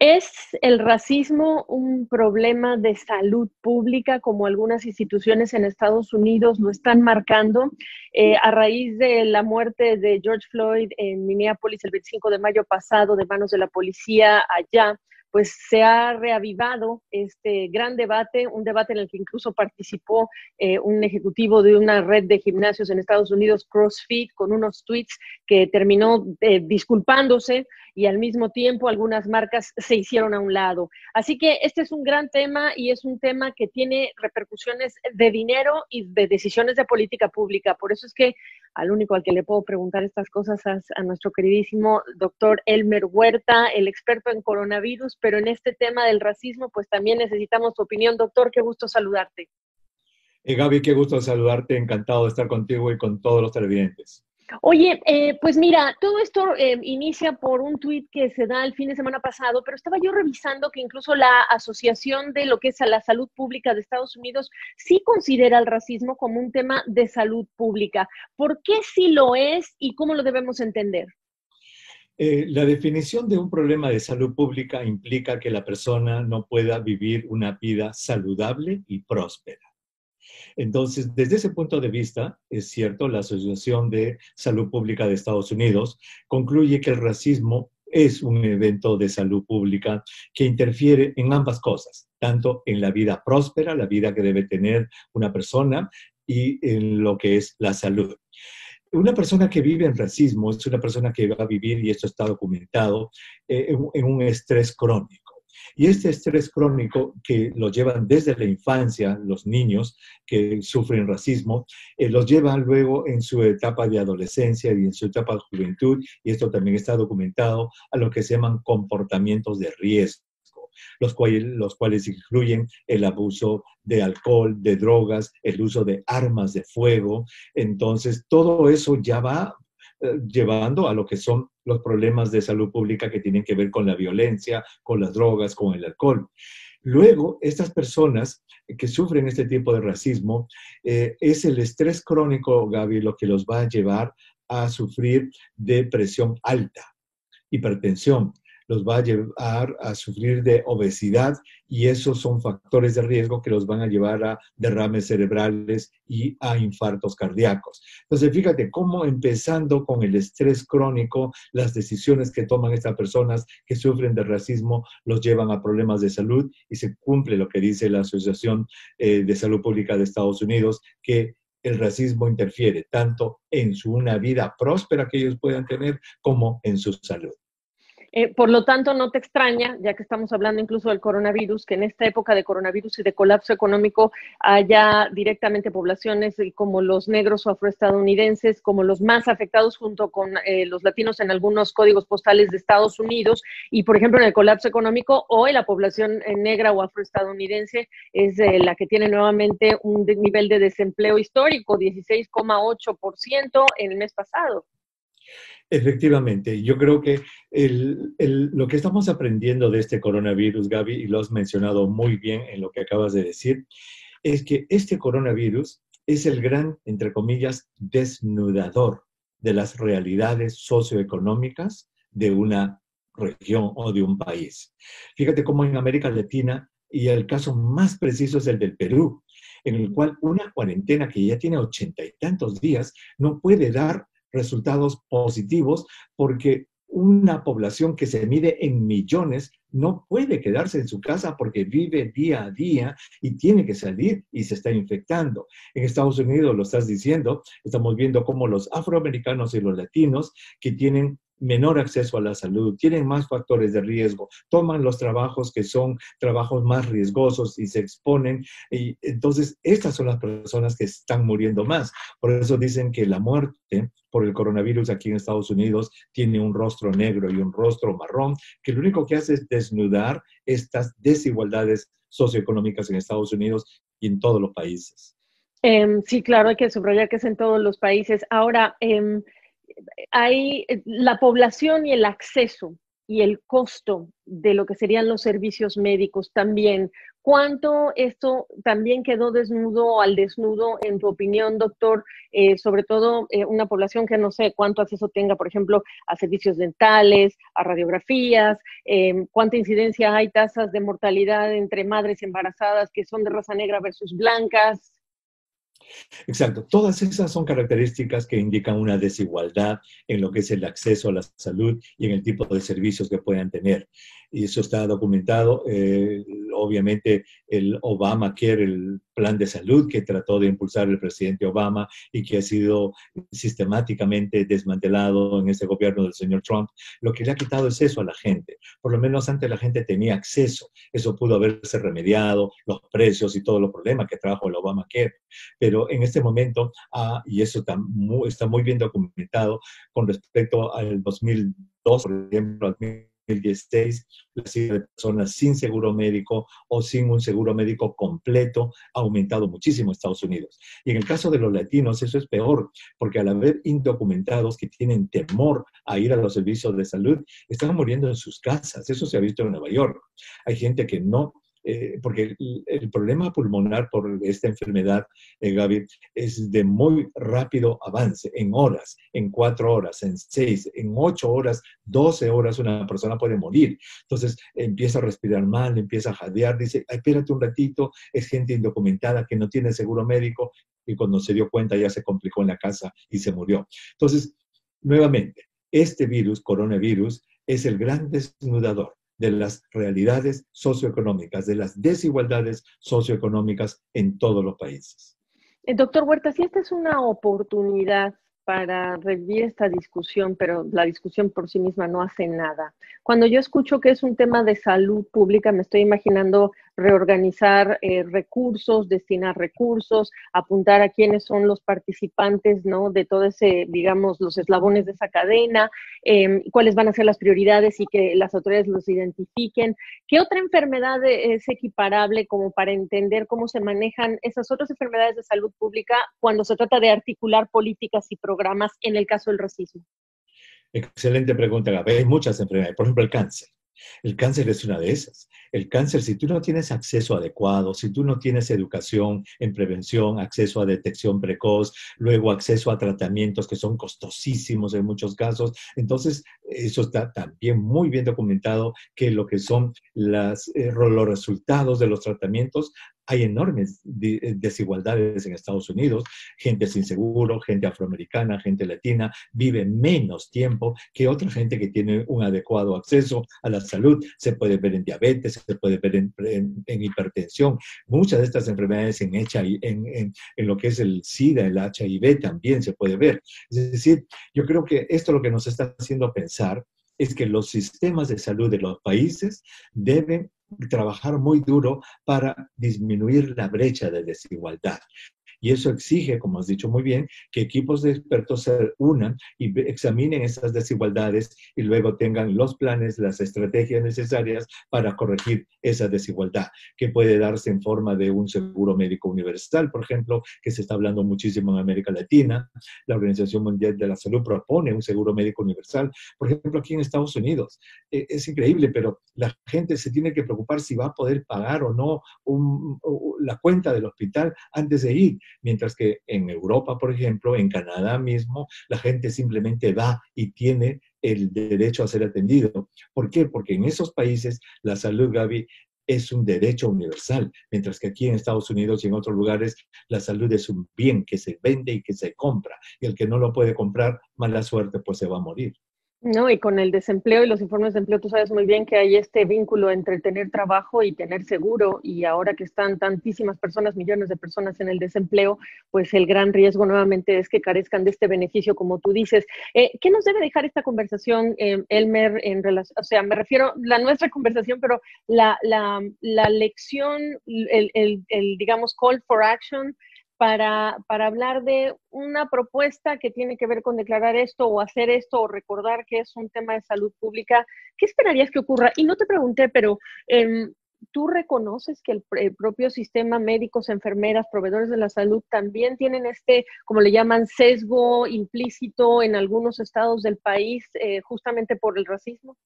¿Es el racismo un problema de salud pública, como algunas instituciones en Estados Unidos lo están marcando? A raíz de la muerte de George Floyd en Minneapolis el 25 de mayo pasado, de manos de la policía allá, pues se ha reavivado este gran debate, un debate en el que incluso participó un ejecutivo de una red de gimnasios en Estados Unidos, CrossFit, con unos tweets que terminó disculpándose, y al mismo tiempo algunas marcas se hicieron a un lado. Así que este es un gran tema, y es un tema que tiene repercusiones de dinero y de decisiones de política pública. Por eso es que al único al que le puedo preguntar estas cosas es a nuestro queridísimo doctor Elmer Huerta, el experto en coronavirus, pero en este tema del racismo pues también necesitamos tu opinión. Doctor, qué gusto saludarte. Gaby, qué gusto saludarte, encantado de estar contigo y con todos los televidentes. Oye, pues mira, todo esto inicia por un tuit que se da el fin de semana pasado, pero estaba yo revisando que incluso la Asociación de lo que es la Salud Pública de Estados Unidos sí considera el racismo como un tema de salud pública. ¿Por qué sí lo es y cómo lo debemos entender? La definición de un problema de salud pública implica que la persona no pueda vivir una vida saludable y próspera. Entonces, desde ese punto de vista, es cierto, la Asociación de Salud Pública de Estados Unidos concluye que el racismo es un evento de salud pública que interfiere en ambas cosas, tanto en la vida próspera, la vida que debe tener una persona, y en lo que es la salud. Una persona que vive en racismo es una persona que va a vivir, y esto está documentado, en un estrés crónico. Y este estrés crónico que lo llevan desde la infancia, los niños que sufren racismo, los llevan luego en su etapa de adolescencia y en su etapa de juventud, y esto también está documentado, a lo que se llaman comportamientos de riesgo. Los cuales incluyen el abuso de alcohol, de drogas, el uso de armas de fuego. Entonces, todo eso ya va llevando a lo que son los problemas de salud pública que tienen que ver con la violencia, con las drogas, con el alcohol. Luego, estas personas que sufren este tipo de racismo, es el estrés crónico, Gaby, lo que los va a llevar a sufrir de presión alta, hipertensión, los va a llevar a sufrir de obesidad, y esos son factores de riesgo que los van a llevar a derrames cerebrales y a infartos cardíacos. Entonces, fíjate cómo, empezando con el estrés crónico, las decisiones que toman estas personas que sufren de racismo los llevan a problemas de salud, y se cumple lo que dice la Asociación de Salud Pública de Estados Unidos, que el racismo interfiere tanto en una vida próspera que ellos puedan tener como en su salud. Por lo tanto, no te extraña, ya que estamos hablando incluso del coronavirus, que en esta época de coronavirus y de colapso económico haya directamente poblaciones como los negros o afroestadounidenses, como los más afectados, junto con los latinos en algunos códigos postales de Estados Unidos. Y, por ejemplo, en el colapso económico, hoy la población negra o afroestadounidense es la que tiene nuevamente un nivel de desempleo histórico, 16,8% en el mes pasado. Efectivamente, yo creo que lo que estamos aprendiendo de este coronavirus, Gaby, y lo has mencionado muy bien en lo que acabas de decir, es que este coronavirus es el gran, entre comillas, desnudador de las realidades socioeconómicas de una región o de un país. Fíjate cómo en América Latina, y el caso más preciso es el del Perú, en el cual una cuarentena que ya tiene 80 y tantos días no puede dar resultados positivos, porque una población que se mide en millones no puede quedarse en su casa porque vive día a día y tiene que salir y se está infectando. En Estados Unidos, lo estás diciendo, estamos viendo cómo los afroamericanos y los latinos, que tienen menor acceso a la salud, tienen más factores de riesgo, toman los trabajos que son trabajos más riesgosos y se exponen. Y entonces, estas son las personas que están muriendo más. Por eso dicen que la muerte por el coronavirus aquí en Estados Unidos tiene un rostro negro y un rostro marrón, que lo único que hace es desnudar estas desigualdades socioeconómicas en Estados Unidos y en todos los países. Sí, claro, hay que subrayar que es en todos los países. Ahora, hay la población y el acceso y el costo de lo que serían los servicios médicos también. ¿Cuánto esto también quedó desnudo al desnudo, en tu opinión, doctor? Sobre todo una población que no sé cuánto acceso tenga, por ejemplo, a servicios dentales, a radiografías, cuánta incidencia hay, tasas de mortalidad entre madres embarazadas que son de raza negra versus blancas. Exacto. Todas esas son características que indican una desigualdad en lo que es el acceso a la salud y en el tipo de servicios que puedan tener. Y eso está documentado. Obviamente, el Obamacare, el plan de salud que trató de impulsar el presidente Obama y que ha sido sistemáticamente desmantelado en este gobierno del señor Trump, lo que le ha quitado es eso a la gente. Por lo menos antes la gente tenía acceso. Eso pudo haberse remediado, los precios y todos los problemas que trajo el Obamacare. Pero en este momento, y eso está muy bien documentado con respecto al 2002, por ejemplo, al 2016, la cifra de personas sin seguro médico o sin un seguro médico completo ha aumentado muchísimo en Estados Unidos. Y en el caso de los latinos eso es peor, porque al haber indocumentados que tienen temor a ir a los servicios de salud, están muriendo en sus casas. Eso se ha visto en Nueva York. Hay gente que no porque el problema pulmonar por esta enfermedad, Gaby, es de muy rápido avance, en horas, en 4 horas, en 6, en 8 horas, 12 horas una persona puede morir. Entonces empieza a respirar mal, empieza a jadear, dice, espérate un ratito, es gente indocumentada que no tiene seguro médico y cuando se dio cuenta ya se complicó en la casa y se murió. Entonces, nuevamente, este virus, coronavirus, es el gran desnudador de las realidades socioeconómicas, de las desigualdades socioeconómicas en todos los países. Doctor Huerta, si esta es una oportunidad para revivir esta discusión, pero la discusión por sí misma no hace nada. Cuando yo escucho que es un tema de salud pública, me estoy imaginando reorganizar recursos, destinar recursos, apuntar a quiénes son los participantes, ¿no? De todo ese, digamos, los eslabones de esa cadena, cuáles van a ser las prioridades y que las autoridades los identifiquen. ¿Qué otra enfermedad es equiparable como para entender cómo se manejan esas otras enfermedades de salud pública cuando se trata de articular políticas y programas en el caso del racismo? Excelente pregunta, Gaby. Hay muchas enfermedades, por ejemplo, el cáncer. El cáncer es una de esas. El cáncer, si tú no tienes acceso adecuado, si tú no tienes educación en prevención, acceso a detección precoz, luego acceso a tratamientos que son costosísimos en muchos casos, entonces eso está también muy bien documentado que lo que son los resultados de los tratamientos, hay enormes desigualdades en Estados Unidos. Gente sin seguro, gente afroamericana, gente latina, vive menos tiempo que otra gente que tiene un adecuado acceso a la salud. Se puede ver en diabetes, se puede ver en hipertensión. Muchas de estas enfermedades en lo que es el SIDA, el HIV también se puede ver. Es decir, yo creo que esto lo que nos está haciendo pensar es que los sistemas de salud de los países deben trabajar muy duro para disminuir la brecha de desigualdad. Y eso exige, como has dicho muy bien, que equipos de expertos se unan y examinen esas desigualdades y luego tengan los planes, las estrategias necesarias para corregir esa desigualdad, que puede darse en forma de un seguro médico universal, por ejemplo, que se está hablando muchísimo en América Latina. La Organización Mundial de la Salud propone un seguro médico universal, por ejemplo, aquí en Estados Unidos. Es increíble, pero la gente se tiene que preocupar si va a poder pagar o no la cuenta del hospital antes de ir. Mientras que en Europa, por ejemplo, en Canadá mismo, la gente simplemente va y tiene el derecho a ser atendido. ¿Por qué? Porque en esos países la salud, Gaby, es un derecho universal, mientras que aquí en Estados Unidos y en otros lugares la salud es un bien que se vende y que se compra, y el que no lo puede comprar, mala suerte, pues se va a morir. No, y con el desempleo y los informes de empleo, tú sabes muy bien que hay este vínculo entre tener trabajo y tener seguro, y ahora que están tantísimas personas, millones de personas en el desempleo, pues el gran riesgo nuevamente es que carezcan de este beneficio, como tú dices. ¿Qué nos debe dejar esta conversación, Elmer, en relación, o sea, me refiero la nuestra conversación, pero la lección, digamos, call for action, para hablar de una propuesta que tiene que ver con declarar esto o hacer esto o recordar que es un tema de salud pública? ¿Qué esperarías que ocurra? Y no te pregunté, pero ¿tú reconoces que el propio sistema, médicos, enfermeras, proveedores de la salud también tienen este, como le llaman, sesgo implícito en algunos estados del país justamente por el racismo?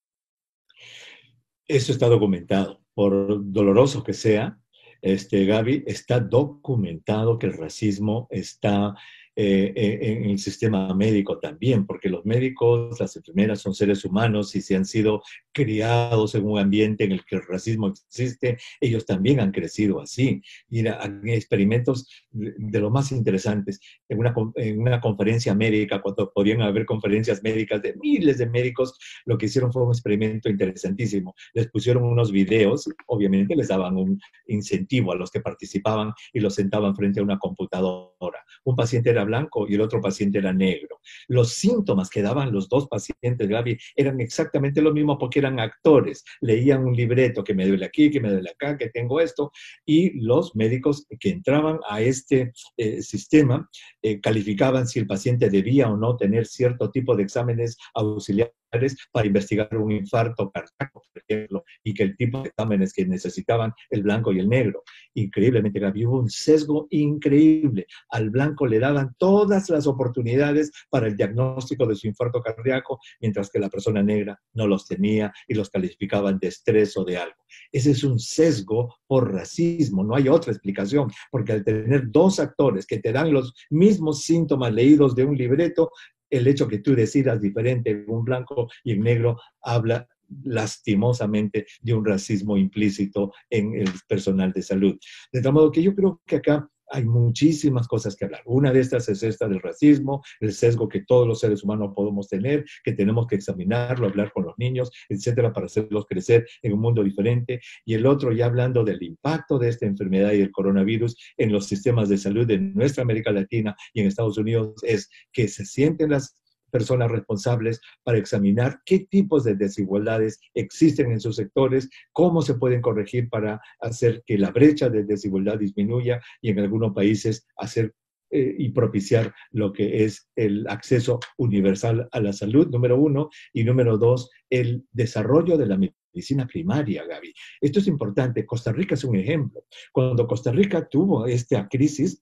Eso está documentado, por doloroso que sea, Gaby, está documentado que el racismo está en el sistema médico también, porque los médicos, las enfermeras son seres humanos y si han sido criados en un ambiente en el que el racismo existe, ellos también han crecido así. Mira, hay experimentos de lo más interesantes. En una conferencia médica, cuando podían haber conferencias médicas de miles de médicos, lo que hicieron fue un experimento interesantísimo. Les pusieron unos videos, obviamente les daban un incentivo a los que participaban y los sentaban frente a una computadora. Un paciente era blanco y el otro paciente era negro. Los síntomas que daban los dos pacientes, Gaby, eran exactamente lo mismo porque eran actores. Leían un libreto que me duele aquí, que me duele acá, que tengo esto, y los médicos que entraban a este sistema calificaban si el paciente debía o no tener cierto tipo de exámenes auxiliares para investigar un infarto cardíaco, por ejemplo, y que el tipo de exámenes que necesitaban el blanco y el negro. Increíblemente, Gaby, hubo un sesgo increíble. Al blanco le daban todas las oportunidades para el diagnóstico de su infarto cardíaco, mientras que la persona negra no los tenía y los calificaban de estrés o de algo. Ese es un sesgo por racismo, no hay otra explicación, porque al tener dos actores que te dan los mismos síntomas leídos de un libreto, el hecho que tú decidas diferente, un blanco y en negro, habla lastimosamente de un racismo implícito en el personal de salud. De tal modo que yo creo que acá hay muchísimas cosas que hablar. Una de estas es esta del racismo, el sesgo que todos los seres humanos podemos tener, que tenemos que examinarlo, hablar con los niños, etcétera, para hacerlos crecer en un mundo diferente. Y el otro, ya hablando del impacto de esta enfermedad y del coronavirus en los sistemas de salud de nuestra América Latina y en Estados Unidos, es que se sienten las personas responsables para examinar qué tipos de desigualdades existen en sus sectores, cómo se pueden corregir para hacer que la brecha de desigualdad disminuya y en algunos países hacer y propiciar lo que es el acceso universal a la salud, número uno, y número dos, el desarrollo de la medicina primaria, Gaby. Esto es importante. Costa Rica es un ejemplo. Cuando Costa Rica tuvo esta crisis,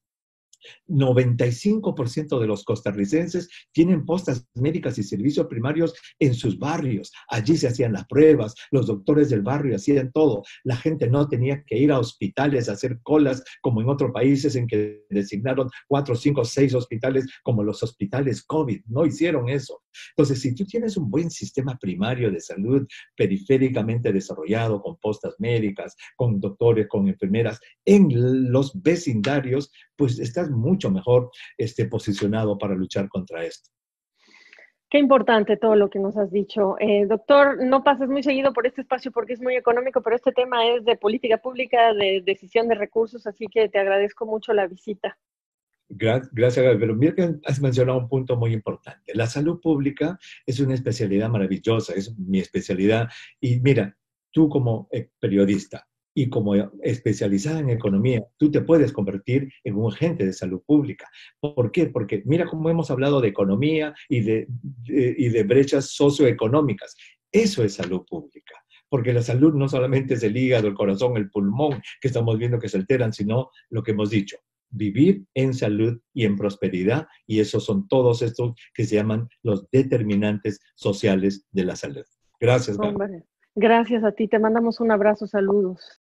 95% de los costarricenses tienen postas médicas y servicios primarios en sus barrios. Allí se hacían las pruebas, los doctores del barrio hacían todo. La gente no tenía que ir a hospitales a hacer colas como en otros países en que designaron 4, 5, 6 hospitales como los hospitales COVID. No hicieron eso. Entonces, si tú tienes un buen sistema primario de salud periféricamente desarrollado, con postas médicas, con doctores, con enfermeras, en los vecindarios, pues estás mucho mejor posicionado para luchar contra esto. Qué importante todo lo que nos has dicho. Doctor, no pases muy seguido por este espacio porque es muy económico, pero este tema es de política pública, de decisión de recursos, así que te agradezco mucho la visita. Gracias, Gaby. Pero mira que has mencionado un punto muy importante. La salud pública es una especialidad maravillosa, es mi especialidad. Y mira, tú como periodista y como especializada en economía, tú te puedes convertir en un agente de salud pública. ¿Por qué? Porque mira cómo hemos hablado de economía y de brechas socioeconómicas. Eso es salud pública. Porque la salud no solamente es el hígado, el corazón, el pulmón, que estamos viendo que se alteran, sino lo que hemos dicho, vivir en salud y en prosperidad, y esos son todos estos que se llaman los determinantes sociales de la salud. Gracias, Gaby. Hombre, gracias a ti, te mandamos un abrazo, saludos.